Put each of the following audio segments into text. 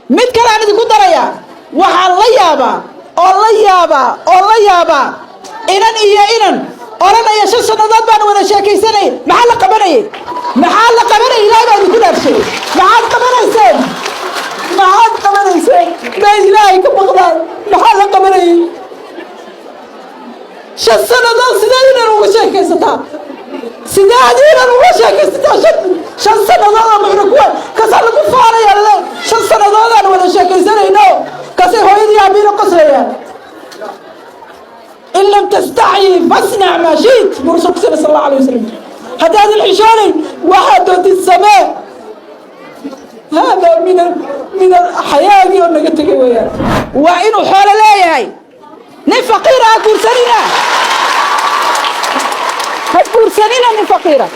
mid kale aan idinku daraya waxaa la yaabaa inan iyo inan oranaya 5 sanadood baan wada sheekaysanay maxaa la qabanayay ilaahay baa idinku dhaarshay maxaad qabanayseen ma ilaahay ka baqdaan maxaa la qabanayay 5 sanadood sidee inan uga sheekaysataa shan sanadood aan kuwa kasaa lagu faanaya 5 sanadood aan wada sheekaysanayno kasay hooyadii aabiina qoslayaan إن لم تستحي فاصنع ما شئت برسول صلى الله عليه وسلم هذا الحشاري وحدة السماء هذا من الحياة وإنه حول لا يهي نفقيرة هكور سنين نفقيرة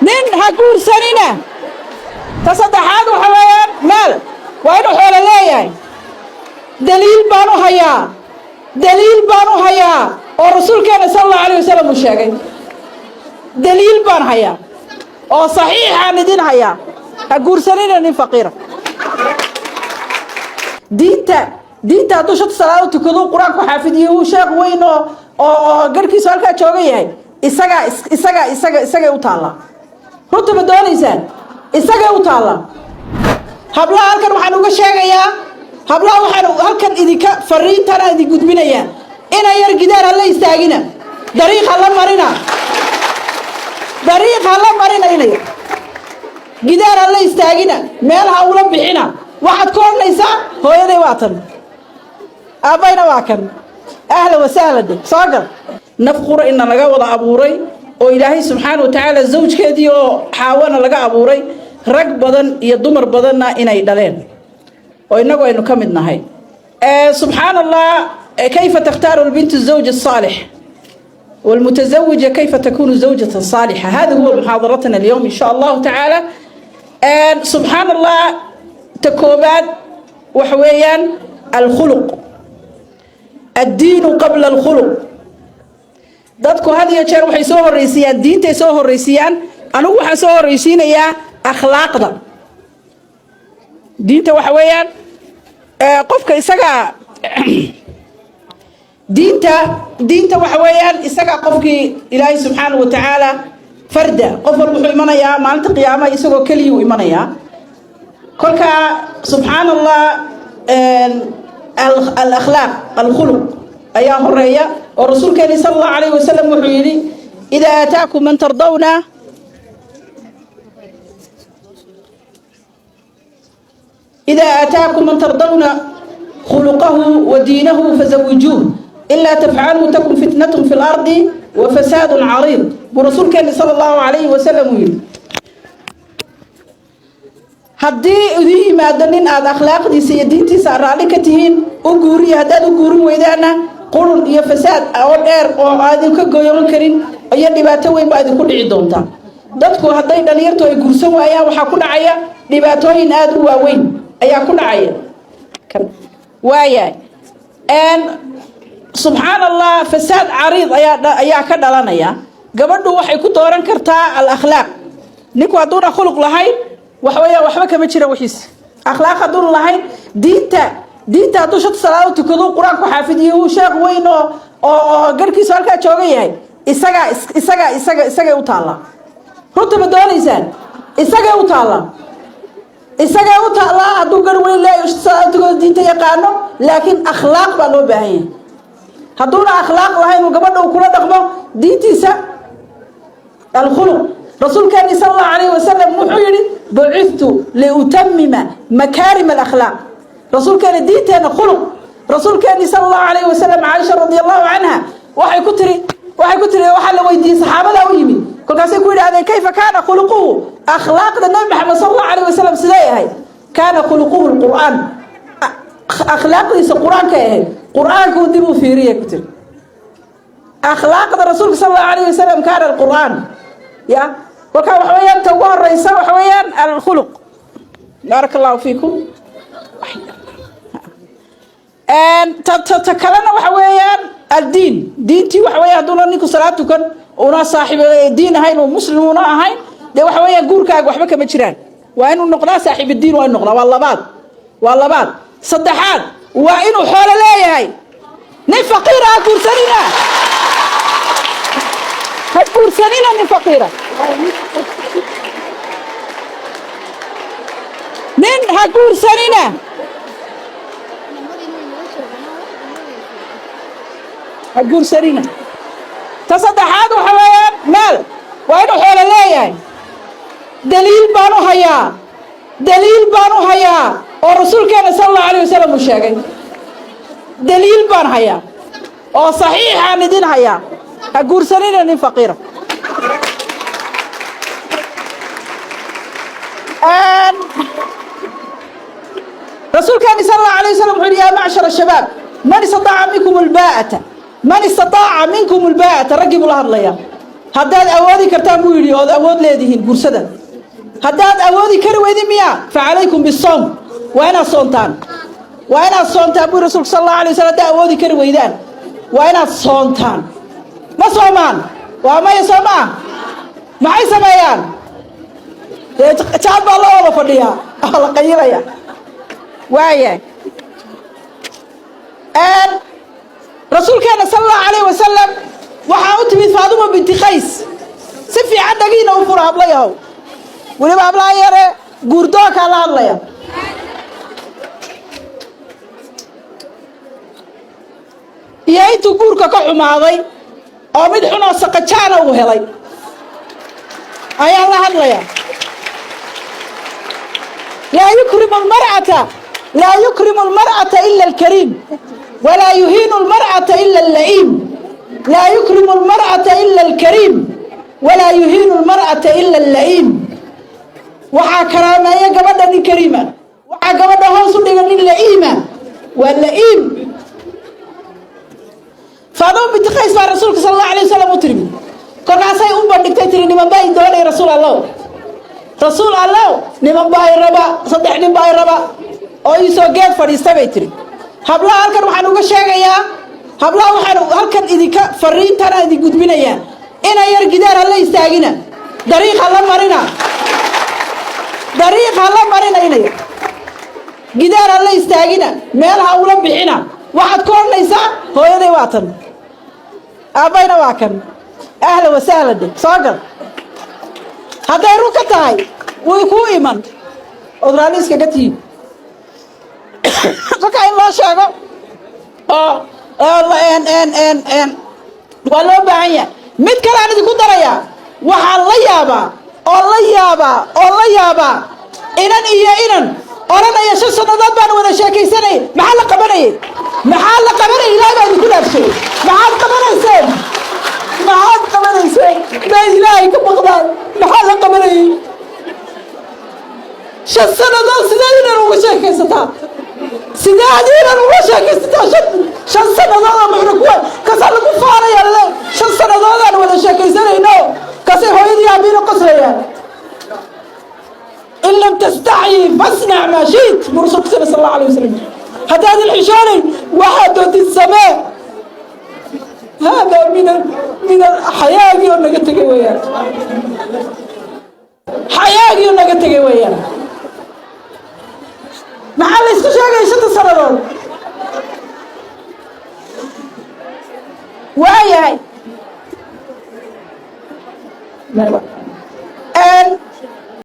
نين هكور سنين تصدح هذا حوالي مال وإنه حول لا يهي دليل بانو هيا ورسول كان صلى الله عليه وسلم الشاقي دليل بان هيا وصحيح عن دين هيا أقول سنين أني فقيرة دينتا دوشت صلاة وتكذو قرآن كحافظيه وشاق وينو قركي سؤالك أتشوغي هاي إساقا وطالة رتب الدوان إنسان إساقا وطالة هبلا هالكن وحانوغا شاقيا هبلا halkan idinka fariintana idin gudbinaya ina yar gidaar la istaagina dariiqa la marina inay gidaar la istaagina meel ha ula bixina waxaad ku ornaysaa hooyaday waatan aabayna waa kan ahla wasahla saagal nafqura in laga wada abuuray oo ilaahay subhanahu wa ta'ala zawjkeedii oo xaawana laga abuuray rag badan iyo dumar badanna inay dhaleen وإنه إنه كم النهاية سبحان الله كيف تختار البنت الزوج الصالح والمتزوجة كيف تكون زوجة صالحة هذا هو محاضرتنا اليوم إن شاء الله تعالى سبحان الله تكوبات وحويان الخلق الدين قبل الخلق dadku had iyo jeer waxay soo horeysiyaan diinta soo horeysiyaan anigu waxa soo horeysiinaya akhlaaqda diinta waxa weeyaan qofka isaga diinta waxa weeyaan isaga qofkii ilaahay subhanahu wa ta'ala farda qof walba wuxuu imanayaa maalinta qiyaamaha isagoo kaliya u imanayaa kolka subhanallah al-akhlaq al-khuluq ayaa horeeya oo rasuulkeena sallallahu alayhi wasallam wuxuu yiri idha ataakum man tardawna إذا آتاكم من ترضون خلقه ودينه فزوجوه إلا تفعلوا تكن فتنة في الأرض وفساد عريض ورسول كان صلى الله عليه وسلم يقول هدي أذي ما دنين هذا أخلاق دي سيدينتي سأر عليك تهين أقوري هذا أقوري وإذانا قولوا يا فساد أو الأر أو هذا كجيون كريم أيدي باتوين بعد كل عدونتا دتكو هدي دليرتو يقرسوا ويا وحكون عيا دباتوين أدروا وين ayaa ku dhacaya kan waayay subhanallah fasad arid ayaa ka dhalanaya gabadhu waxay ku dooran kartaa al akhlaaq ninku haduu khuluq lahayn waxba kama jira wixiis akhlaaq haduu lahayn diinta haduu shad salaad tukado quraan ku xaafidiyo uu sheekh weyn oo garkiisa halka jooga yahay isaga u taala runta ma doonaysaan isaga u taala isaga u taala haduu gar weyn leeyahay salaad tukado diinta yaqaano laakiin akhlaaq baa loo baahan yahay haduu akhlaaq lahayn oo gabadhu kula dhaqmo diintiisa الخلق رسول كان صلى الله عليه وسلم وحيري بعثت لأتمم مكارم الأخلاق رسول كان دينتنا خلق رسول كان صلى الله عليه وسلم عائشة رضي الله عنها وحي كتري وحل ويدي صحابة لا ويمي كل قاس يقول هذا كيف كان خلقه أخلاق النبي محمد صلى الله عليه وسلم سلايا هاي كان خلقه القرآن أخلاق ليس القرآن كأهل قرآن كودبوا في ريه كتير أخلاق الرسول صلى الله عليه وسلم كان القرآن يا وكان وحويان توار الرئيس وحويان الخلق بارك الله فيكم تتكلمنا وحويان الدين دينتي وحويان دون أنكم صلاتكم ونا صاحب الدين هاي ومسلمون هاي dee waxa weeyaan guurkaaga waxba kama jiraan waa inuu noqdaa saaxiib diin waa inuu noqdaa waa labaad saddexaad waa inuu xoolo leeyahay nin faqiir ha guursanina nin faqiira nin ha guursanina ta saddexaad waxa weeyaan maal waa inuu xoolo leeyahay daliil baan u hayaa oo rasuulkeena sala allahu alayh wasalam uu sheegay daliil baan hayaa oo saxiixaan idin hayaa ha guursanina nin faqiira rasuulkeeni sala allahu alayh wasalam wuxuu yidhi yaa macshara shabaab man istataaca minkum albaa'ata raggii buu la hadlayaa haddaad awoodi kartaan buu yidhi ood awood leedihiin guursada haddaad awoodi kari weydin miyaa fa calaykum bisawm waa inaad soontaan buu rasuulku sala allahu alay wasalam haddaad awoodi kari weydaan waa inaad soontaan ma soomaan waa maya soo ma ah maxay sameeyaan jaad baa la wada fadhiyaa oo la qayilaya waaya rasuulkeena sala allahu alayh wasalam waxaa u timid faaduma binti qays si fiican dhagiina u fura hablayahow weliba hablaha yare guurdoonkaa la hadlaya iyo intuu guurka ka xumaaday oo mid xunoo saqajaana uu helay ayaa la hadlaya laa yukrimu almar'ata ila alkariim walaa yuhiinu almar'ata ila alla'iim laa yukrimu almar'ata ila alkariim walaa yuhiinu almar'ata ila alla'iim waxaa karaameeya gabadha nin kariima waxaa gabadha hoos u dhiga nin la'iima waa la'iim faaduma binti qays baa rasuulka sala allahu alayh wasalam u tirimi kolkaasay u bandhigtay tiri niman baa i doonay rasuul allow niman baa i raba 3 nin baa i raba oo ii soo geed fadhiistay bay tiri hablaha halkan waxaan uga sheegayaa hablaha waxaan halkan idinka fariintana idin gudbinayaa ina yar gidaar ha la istaagina dariiq ha la marina inay gidaar ha la istaagina meel ha ula bixina waxaad ku odhanaysaa hooyaday waa tan aabbayna waa kan ahla wasahla de soo gal hadday run ka tahay way kuu iman ood raalli iskaga tihiin kolkaa in loo sheego oo waa loo baahan yahay mid kale aan idinku darayaa waxaan la yaabaa inan iyo inan odhanaya 5 sannadood baan wada sheekaysanay maxaa la qabanayay ilaahay baa idinku dhaafshay maxaad qabanayseen baa ilaahay ka baqdaan maxaa la qabanayay 5 sannadood sideed inan uga sheekaysataa shan sannadood muxuu kuwa kasaa lagu faanaya le 5 sannadoodaan wada sheekaysanayno kasay hooyadii aabiina qoslayaan in lam tastaxyi fasnac maa shiit buu rasuulku sala allahu alayh wasalam haddaad ilxishoonay waxaad dootid samee haadaa min xayaagii oo naga tegay weeyaan maxaa la isku sheegay 5 sannadood waayahay